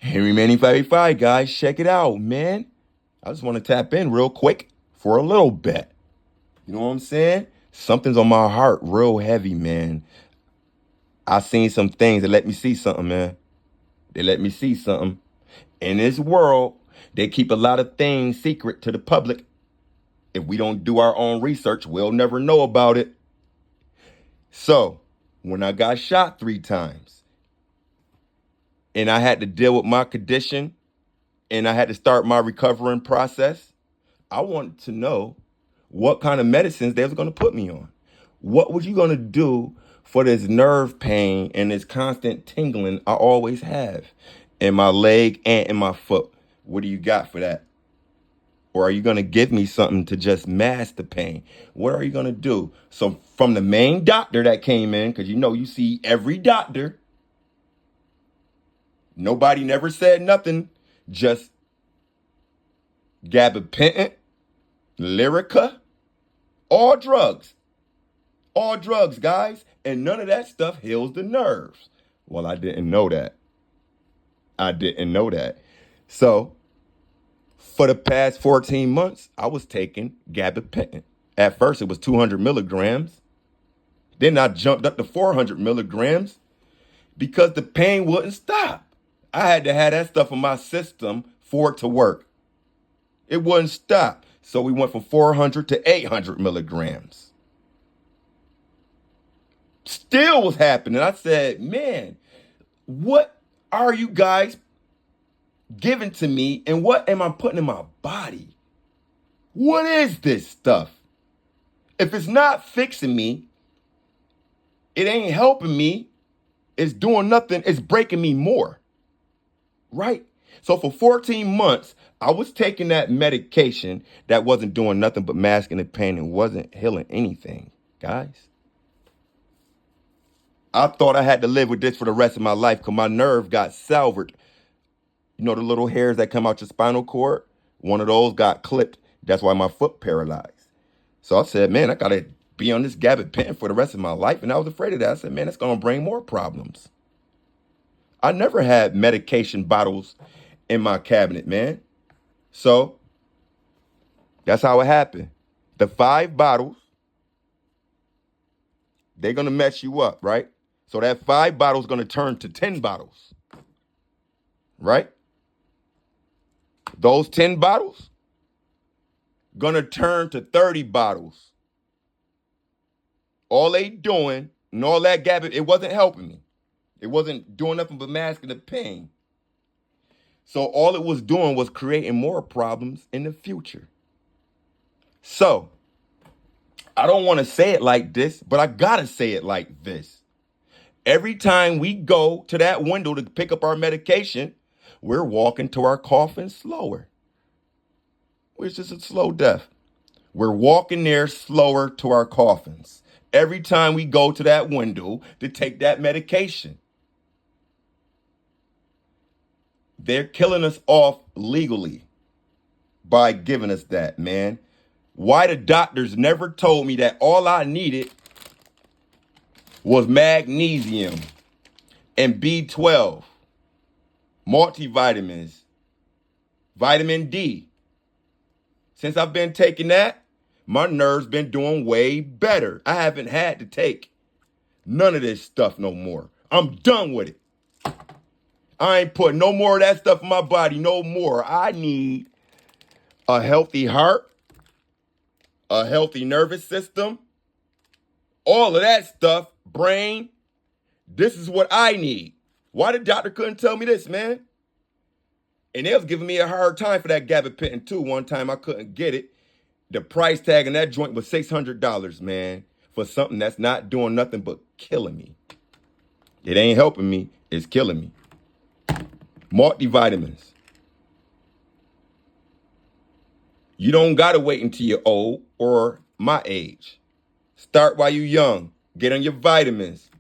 Henry Manning 585, guys, check it out, man. I just want to tap in real quick for a little bit. You know what I'm saying? Something's on my heart real heavy, man. I seen some things that let me see something, man. They let me see something. In this world, they keep a lot of things secret to the public. If we don't do our own research, we'll never know about it. So, when I got shot 3 times and I had to deal with my condition and I had to start my recovering process, I wanted to know what kind of medicines they was going to put me on. What was you going to do for this nerve pain and this constant tingling I always have in my leg and in my foot? What do you got for that? Or are you going to give me something to just mask the pain? What are you going to do? So from the main doctor that came in, because you see every doctor, nobody never said nothing, just gabapentin, Lyrica, all drugs. All drugs, guys. And none of that stuff heals the nerves. Well, I didn't know that. I didn't know that. So for the past 14 months, I was taking gabapentin. At first, it was 200 milligrams. Then I jumped up to 400 milligrams because the pain wouldn't stop. I had to have that stuff in my system for it to work. It wouldn't stop. So we went from 400 to 800 milligrams. Still was happening. I said, man, what are you guys giving to me and what am I putting in my body? What is this stuff? If it's not fixing me, it ain't helping me, it's doing nothing, it's breaking me more, right? So for 14 months, I was taking that medication that wasn't doing nothing but masking the pain and wasn't healing anything, guys. I thought I had to live with this for the rest of my life because my nerve got salvered. You know the little hairs that come out your spinal cord? One of those got clipped. That's why my foot paralyzed. So I said, man, I got to be on this gabapentin for the rest of my life. And I was afraid of that. I said, man, it's going to bring more problems. I never had medication bottles in my cabinet, man. So that's how it happened. The 5 bottles, they're going to mess you up, right? So that 5 bottles is going to turn to 10 bottles, right? Those 10 bottles going to turn to 30 bottles. All they doing and all that gabbing, it wasn't helping me. It wasn't doing nothing but masking the pain. So all it was doing was creating more problems in the future. So I don't want to say it like this, but I got to say it like this. Every time we go to that window to pick up our medication, we're walking to our coffin slower. Which is a slow death. We're walking there slower to our coffins. Every time we go to that window to take that medication. They're killing us off legally by giving us that, man. Why the doctors never told me that all I needed was magnesium and B12, multivitamins, vitamin D. Since I've been taking that, my nerves been doing way better. I haven't had to take none of this stuff no more. I'm done with it. I ain't putting no more of that stuff in my body no more. I need a healthy heart, a healthy nervous system, all of that stuff, brain. This is what I need. Why the doctor couldn't tell me this, man? And they was giving me a hard time for that gabapentin too. One time I couldn't get it. The price tag in that joint was $600, man, for something that's not doing nothing but killing me. It ain't helping me. It's killing me. Multivitamins. You don't got to wait until you're old or my age. Start while you're young. Get on your vitamins.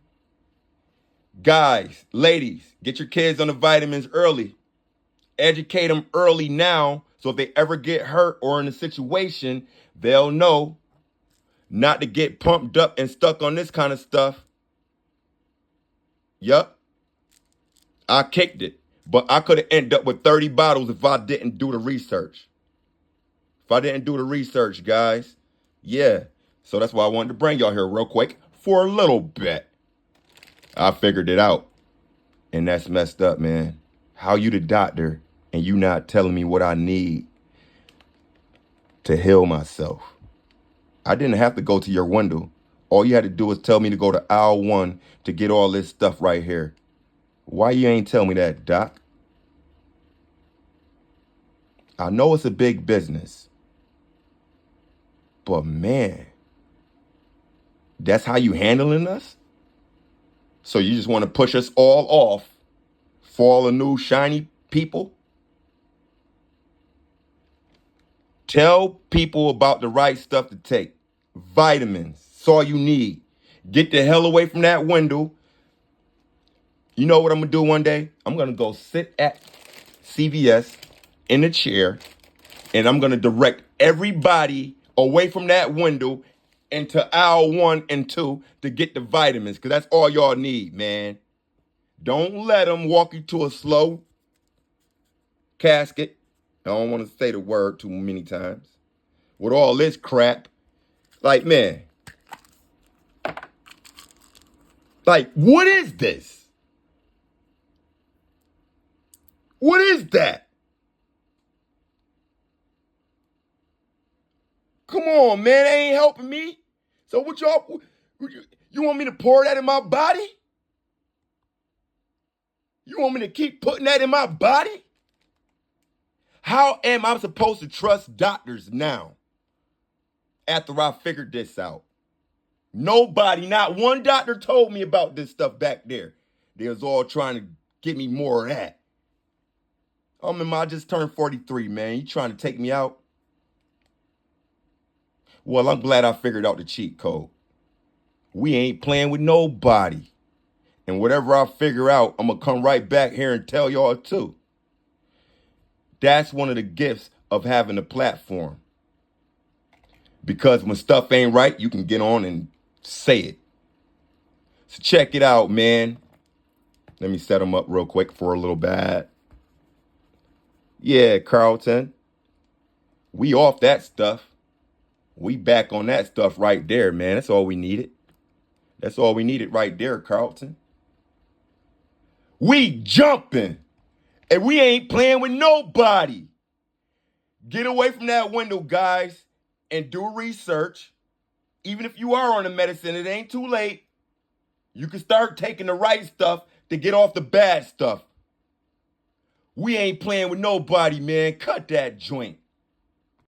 Guys, ladies, get your kids on the vitamins early. Educate them early now so if they ever get hurt or in a situation, they'll know not to get pumped up and stuck on this kind of stuff. Yup. I kicked it. But I could have ended up with 30 bottles if I didn't do the research. If I didn't do the research, guys. Yeah. So that's why I wanted to bring y'all here real quick for a little bit. I figured it out. And that's messed up, man. How you the doctor and you not telling me what I need to heal myself? I didn't have to go to your window. All you had to do was tell me to go to aisle 1 to get all this stuff right here. Why you ain't tell me that, doc? I know it's a big business. But man, that's how you handling us? So you just want to push us all off for all the new shiny people? Tell people about the right stuff to take. Vitamins. That's all you need. Get the hell away from that window. You know what I'm going to do one day? I'm going to go sit at CVS in a chair and I'm going to direct everybody away from that window into aisle 1 and 2 to get the vitamins, because that's all y'all need, man. Don't let them walk you to a slow casket. I don't want to say the word too many times. With all this crap. Like, man. Like, what is this? What is that? Come on, man. They ain't helping me. So what y'all, you want me to pour that in my body? You want me to keep putting that in my body? How am I supposed to trust doctors now after I figured this out? Nobody, not one doctor told me about this stuff back there. They was all trying to get me more of that. I just turned 43, man. You trying to take me out? Well, I'm glad I figured out the cheat code. We ain't playing with nobody. And whatever I figure out, I'm going to come right back here and tell y'all too. That's one of the gifts of having a platform. Because when stuff ain't right, you can get on and say it. So check it out, man. Let me set them up real quick for a little bit. Yeah, Carlton. We off that stuff. We back on that stuff right there, man. That's all we needed. That's all we needed right there, Carlton. We jumping. And we ain't playing with nobody. Get away from that window, guys, and do research. Even if you are on the medicine, it ain't too late. You can start taking the right stuff to get off the bad stuff. We ain't playing with nobody, man. Cut that joint.